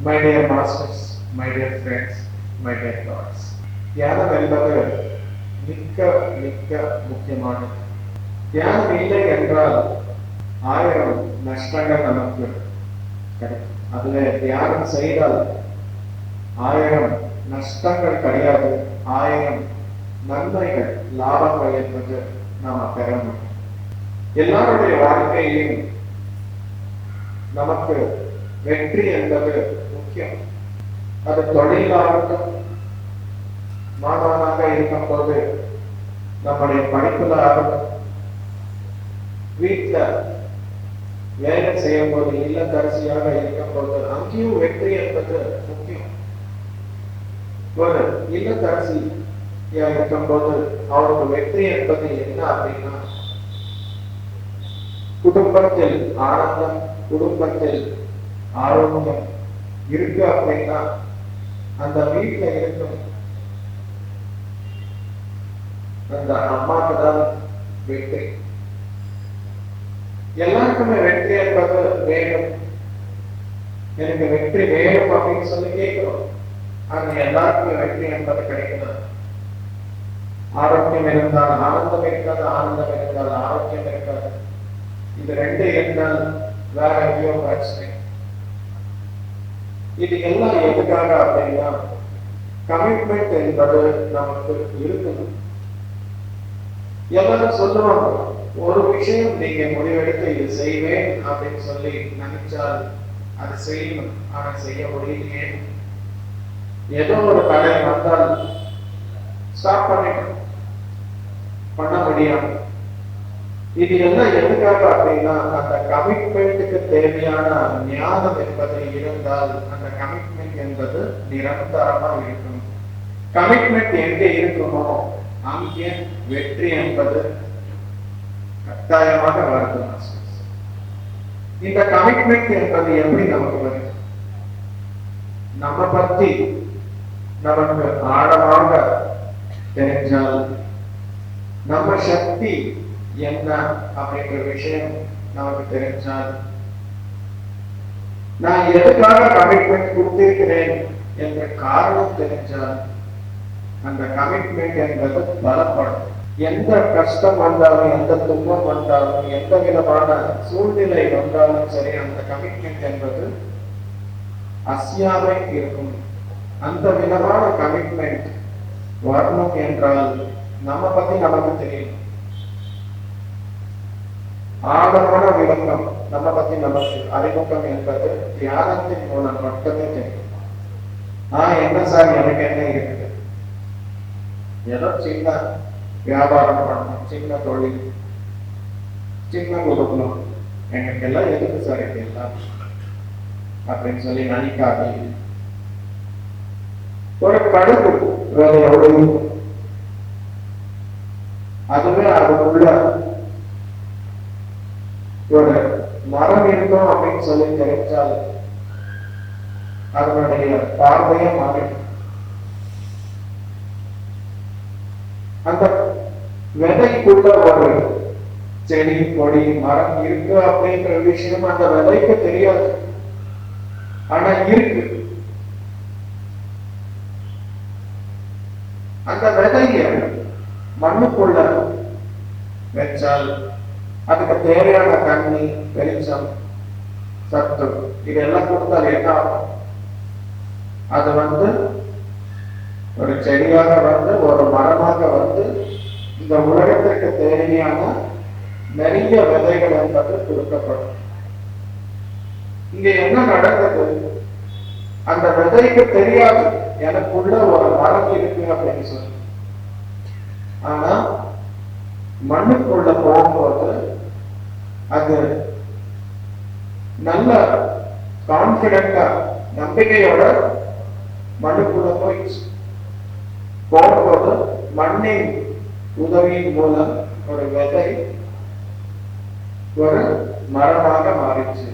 My dear masters, my dear friends, my dear thoughts. தியானம் என்பது மிக்க மிக்க முக்கியமானது. தியானம் இல்லை என்றால் 1000 நஷ்டங்கள் நமக்கு கிடைக்கும். அதுல தியானம் செய்தால் 1000 நஷ்டங்கள் கிடையாது, 1000 நன்மைகள் லாபங்கள் என்பது நாம பெற முடியும். எல்லாருடைய வாழ்க்கையிலும் நமக்கு வெற்றி என்பது முக்கியம். அது தொழிலாகட்டும், மாணவனாக இருக்கும் போது நம்முடைய படிப்புல ஆகட்டும், வீட்டுல வேலை செய்யும் போது, இல்லத்தரசியாக இருக்கும் போது அங்கேயும் வெற்றி என்பது முக்கியம். ஒரு இல்லத்தரசி இருக்கும் போது அவருக்கு வெற்றி என்பது என்ன அப்படின்னா, குடும்பத்தில் ஆனந்தம், குடும்பத்தில் ஆரோக்கியம் இருக்கு அப்படின்னா அந்த வீட்டுல இருக்கும் அந்த அம்மாக்கு தான் வெற்றி. எல்லாருக்குமே வெற்றி என்பது வேணும், எனக்கு வெற்றி வேணும் அப்படின்னு சொல்லி கேட்கிறோம். ஆனா எல்லாருக்குமே வெற்றி என்பது கிடைக்கணும். ஆரோக்கியம் இருந்தால் ஆனந்தம் இருக்காது, ஆனந்தம் இருந்தால் ஆரோக்கியம் இருக்காது. இது ரெண்டு இருந்தால் வேற எங்கேயோ பிரச்சனை. இது எல்லாம் எதுக்காக அப்படின்னா, கமிட்மெண்ட் என்பது நமக்கு இருக்கணும். எல்லாரும் சொல்லுவாங்க, ஒரு விஷயம் நீங்க முடிவெடுத்து இது செய்வேன் அப்படின்னு சொல்லி நினைச்சால் அது செய்யணும், ஆனா செய்ய முடியலையே. ஏதோ ஒரு தடை வந்தால் ஸ்டாப் பண்ணிட்டோம், பண்ண முடியாது. இது எல்லாம் எதுக்காக அப்படின்னா, அந்த கமிட்மெண்ட்டுக்கு தேவையான ஞானம் என்பது இருந்தால் அந்த கமிட்மெண்ட் என்பது நிரந்தரமா இருக்கும். கமிட்மெண்ட் எங்க இருக்குமோ அங்கே வெற்றி என்பது கட்டாயமாக வருது. இந்த கமிட்மெண்ட் என்பது எப்படி நமக்கு வருது? நம்ம பத்தி நமக்கு ஆழமாக தெரிஞ்சால், நம்ம சக்தி என்ன அப்படின்ற விஷயம் நமக்கு தெரிஞ்சால், நான் எதுக்காக கமிட்மெண்ட் கொடுத்திருக்கிறேன் என்ற காரணம் தெரிஞ்சால், அந்த கமிட்மெண்ட் என்பது பலப்படும். எந்த கஷ்டம் வந்தாலும், எந்த துன்பம் வந்தாலும், எந்த விதமான சூழ்நிலை வந்தாலும் சரி, அந்த கமிட்மெண்ட் என்பது அசையாமல் இருக்கும். அந்த விதமான கமிட்மெண்ட் வரணும் என்றால் நம்ம பத்தி நமக்கு தெரியும். ஆழமான விளக்கம் நம்ம பத்தி நமக்கு அறிமுகம் என்பது தியானத்தின் மூலம் மட்டுமே தெரியும். என்ன சார் எனக்கு என்ன இருக்குது, ஏதோ சின்ன வியாபாரம் பண்ணணும், சின்ன தொழில், சின்ன குடும்பம், எனக்கு எல்லாம் எதுக்கு சார் இது எல்லாம் அப்படின்னு சொல்லி நினைக்காது. ஒரு கடுப்பு வேலையோடு அதுவே அதுக்குள்ள ஒரு மரம் இருக்கும் அப்படின்னு சொல்லி தெரிஞ்சால் அதனுடைய பார்வையை மாறிடும். அந்த விதைக்குள்ள ஒரு செடி, கொடி, மரம் இருக்கு அப்படின்ற விஷயம் அந்த விதைக்கு தெரியாது, ஆனா இருக்கு. அந்த விதைய மண்ணுக்குள்ள வச்சால் அதுக்கு தேவையான தண்ணி, வெளிச்சம், சத்து இதெல்லாம் கொடுத்தால் என்ன ஆகும்? அது ஒரு செடியாக ஒரு மரமாக இந்த உலகத்திற்கு தேவையான நிறைய விதைகள் என்பது கொடுக்கப்படும். இங்க என்ன நடந்தது? அந்த விதைக்கு தெரியாது எனக்குள்ள ஒரு மரம் இருக்கு அப்படின்னு சொல்லி. ஆனா மண்ணுக்குள்ள போகும்போது அது நல்ல கான்பிடண்டா, நம்பிக்கையோட மண்ணுக்குள்ள போகும்போது மண்ணின் உதவியின் மூலம் ஒரு விதை ஒரு மரமாக மாறிச்சு.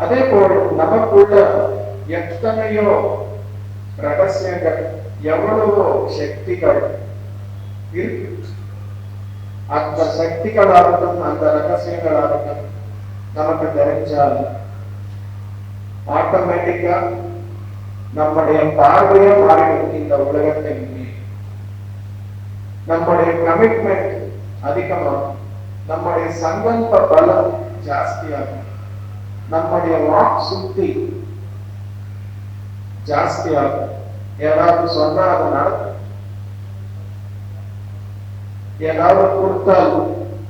அதே போல் நமக்குள்ள எத்தனையோ ரகசியங்கள், எவ்வளவோ சக்திகள் இருக்கு. அந்த சக்திகளாகட்டும், அந்த ரகசியங்களாகட்டும் நமக்கு தெரிஞ்சால் ஆட்டோமேட்டிக்கா நம்முடைய பார்வையே மாறிடும். இந்த உலகத்தின் மீது நம்முடைய கமிட்மெண்ட் அதிகமாகும், நம்முடைய சங்கல்ப பலம் ஜாஸ்தியாகும், நம்முடைய வாக் சுத்தி ஜாஸ்தியாகும். ஏதாவது சொன்னா அது நடக்கும், ஏதாவது கொடுத்தால்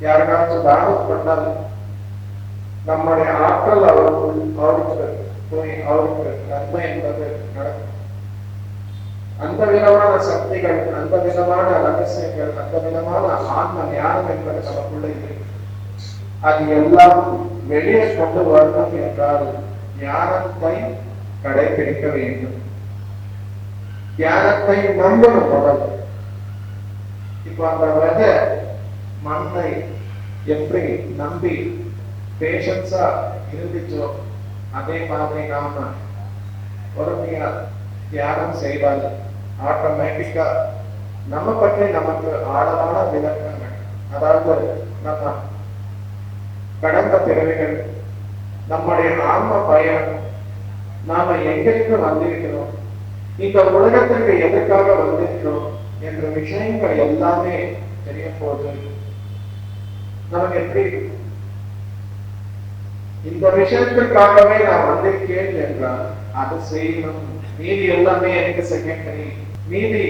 யாருக்காச்சும் தானம் பண்ணால் நம்முடைய ஆற்றல் அவருக்கு போய் அவருக்கு நன்மை என்பது நடக்கும். அந்த விதமான சக்திகள், அந்த விதமான ரகசியங்கள், அந்த விதமான ஆன்ம ஞானம் என்பது நமக்குள்ள இருக்கு. அது எல்லாம் வெளியே கொண்டு வரணும் என்றால் ஞானத்தை கடைபிடிக்க வேண்டும், ஞானத்தை நம்பணும் முதல். இப்ப அந்த விதை மண்ணை எப்படி நம்பி பேஷன்ஸா இருந்துச்சோ அதே மாதிரி நாம பொறுமையா தியானம் செய்தால் ஆட்டோமேட்டிக்கா நம்ம பற்றி நமக்கு ஆழமான விளக்கங்கள், அதாவது நம்ம கடந்த பிறவிகள், நம்முடைய ஆன்ம பயணம், நாம எங்கிருந்து வந்திருக்கிறோம், இந்த உலகத்திற்கு எதற்காக வந்திருக்கிறோம் என்ற விஷயங்கள் எல்லாமே தெரிய போது நமக்கு எப்படி இந்த விஷயத்திற்காகவே நான் வந்திருக்கேன் என்றால் அது செய்யணும். மீதி எல்லாமே எனக்கு செகண்டரி. மீதி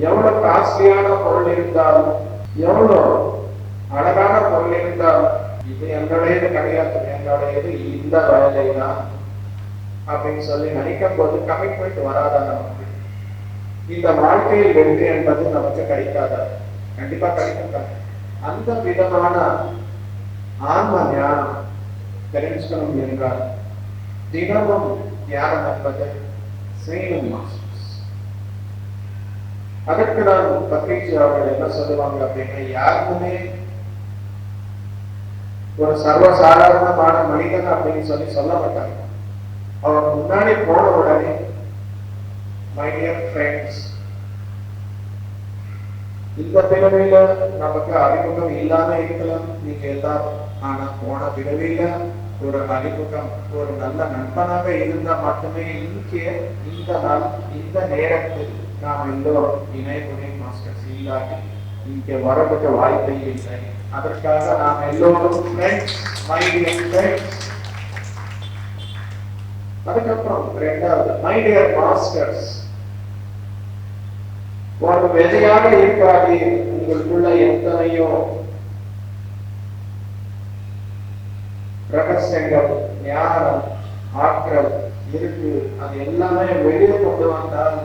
எவ்வளவு காஸ்ட்லியான பொருள் இருந்தாலும், எவ்வளவு அழகான பொருள் இருந்தாலும், இது என்னுடையது கிடையாது, என்னுடையது இந்த வேலை தான் அப்படின்னு சொல்லி நினைக்கும் போது கமிட்மெண்ட் வராதா நமக்கு? இந்த வாழ்க்கையில் வெற்றி என்பது நமக்கு கிடைக்காதா? கண்டிப்பா கிடைக்கும். அந்த விதமான ஆன்ம ஞானம் தெரிஞ்சுக்கணும் என்றால் தினமும் தியானம் என்பது செய்யணும். அதற்கு நான் பத்ரிஜி அவர்கள் என்ன சொல்லுவாங்க அப்படின்னா, யாருக்குமே ஒரு சர்வசாதாரணமான மனிதன் அப்படின்னு சொல்லி சொல்ல மாட்டாங்க. அவர் முன்னாடி போன உடனே மை டியர் ஃப்ரெண்ட்ஸ், இந்த பிறவில நமக்கு அறிமுகம் இல்லாம இருக்கலாம் நீங்க எல்லாரும், ஆனா போன பிறவில ஒரு அறிமுகம், ஒரு நல்ல நண்பனாக இருந்தா மட்டுமே இங்கே இந்த நாள் இந்த நேரத்தில் நாம் எல்லோரும் இணைமுறை மாஸ்டர்ஸ் இல்லாட்டி இங்கே வரதுக்கு வாய்ப்பே இல்லை. அதற்காக நாம் எல்லோரும் ஃப்ரெண்ட்ஸ், மை டியர் ஃப்ரெண்ட்ஸ். அதுக்கப்புறம் இரண்டாவது மை டியர் மாஸ்டர்ஸ். ஒரு விதையாக இருக்காது, உங்களுக்குள்ள எத்தனையோ ரகசியங்கள், ஞானம், ஆற்றல் இருக்கு. அது எல்லாமே வெளியே கொண்டு வந்தால்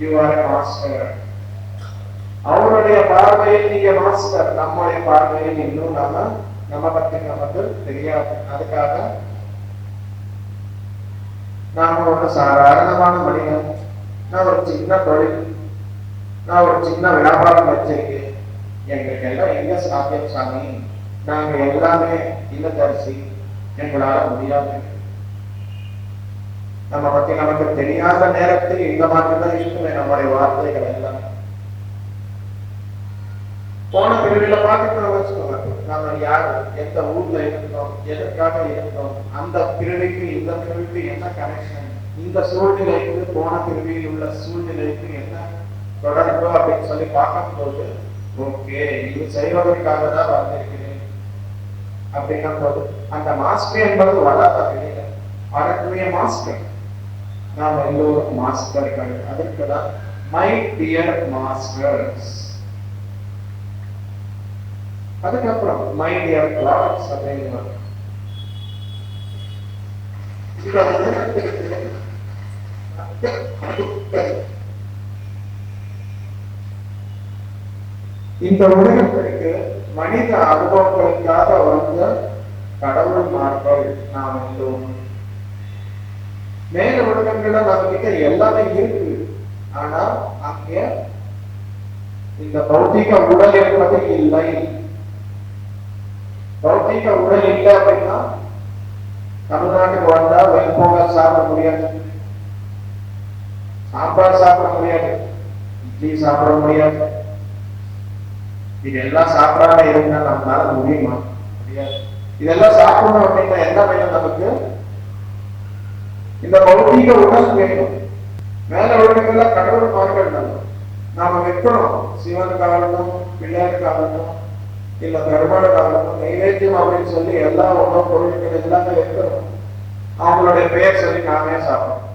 யூ ஆர் மாஸ்டர். அவருடைய பார்வையில் நீங்க மாஸ்டர், நம்முடைய பார்வையில் இன்னும் நம்ம பற்றி நமக்கு தெரியாது. அதுக்காக நாம ஒரு சாதாரணமான மனிதன், நான் ஒரு சின்ன தொழில், நான் ஒரு சின்ன வியாபாரம் வச்சிருக்கேன், எங்களுக்கு எல்லாம் எங்க சாத்தியம் சாமி, நாங்க எல்லாமே இல்லத்தரசி, எங்களால முடியாது. நம்ம பத்தி நமக்கு தெரியாத நேரத்தில் இந்த மாதிரி தான் இருக்குமே நம்முடைய வார்த்தைகள் எல்லாம். போன பிரிவில பார்த்துட்டு வச்சுக்கோங்க, நாம யாரு, எந்த ஊர்ல இருந்தோம், எதற்காக இருந்தோம், அந்த பிரிவுக்கு இந்த பிரிவுக்கு என்ன கனெக்ஷன், இந்த சூழ்நிலைக்கு போன பிரிவில் உள்ள சூழ்நிலைக்கு என்ன தொடர்பு அப்படின்னு சொல்லி பார்க்கும் போது, ஓகே இது செய்வதற்காக தான் வந்திருக்கிறேன் அப்படின்னா போது அந்த மாஸ்டர் என்பது வளர்த்த வெளியில வரக்கூடிய மாஸ்டர். நாம் எல்லோரும் மாஸ்டர்கள். அதற்கு தான் மை டியர் மாஸ்டர்ஸ். அதுக்கப்புறம் மை டியர் கிளாஸ் அப்படின்னு இந்த உலகத்திற்கு மனித அனுபவங்களுக்காக வந்த கடவுள்மார்கள் நாம் எல்லோரும். மேல உலகங்கள்ல நம்ம கிட்ட எல்லாமே இருக்கு, ஆனா அங்க இந்த பௌத்திக உடல் என்பது இல்லை. பௌத்திக உடல் இல்லை அப்படின்னா தமிழ்நாட்டுக்கு வந்தா வெண்பொங்கல் சாப்பிட முடியாது, சாம்பார் சாப்பிட முடியாது, இட்லி சாப்பிட முடியாது. இது எல்லாம் சாப்பிடாம இருந்தா நம்மளால முடியுமா? முடியாது. இதெல்லாம் சாப்பிடணும் அப்படின்னா என்ன வேணும் நமக்கு? இந்த பௌத்திக உடல் வேணும். மேல உலகங்கள்லாம் கடவுள் மார்கள் நாம வைக்கணும். சிவனுக்காகட்டும், பிள்ளையாருக்காகட்டும், இல்ல பெருமாளுக்காகட்டும், நைவேத்தியம் அப்படின்னு சொல்லி எல்லா உணவு பொருட்கள் எல்லாமே வைக்கணும். அவங்களுடைய பெயர் சொல்லி நாமே சாப்பிடணும்.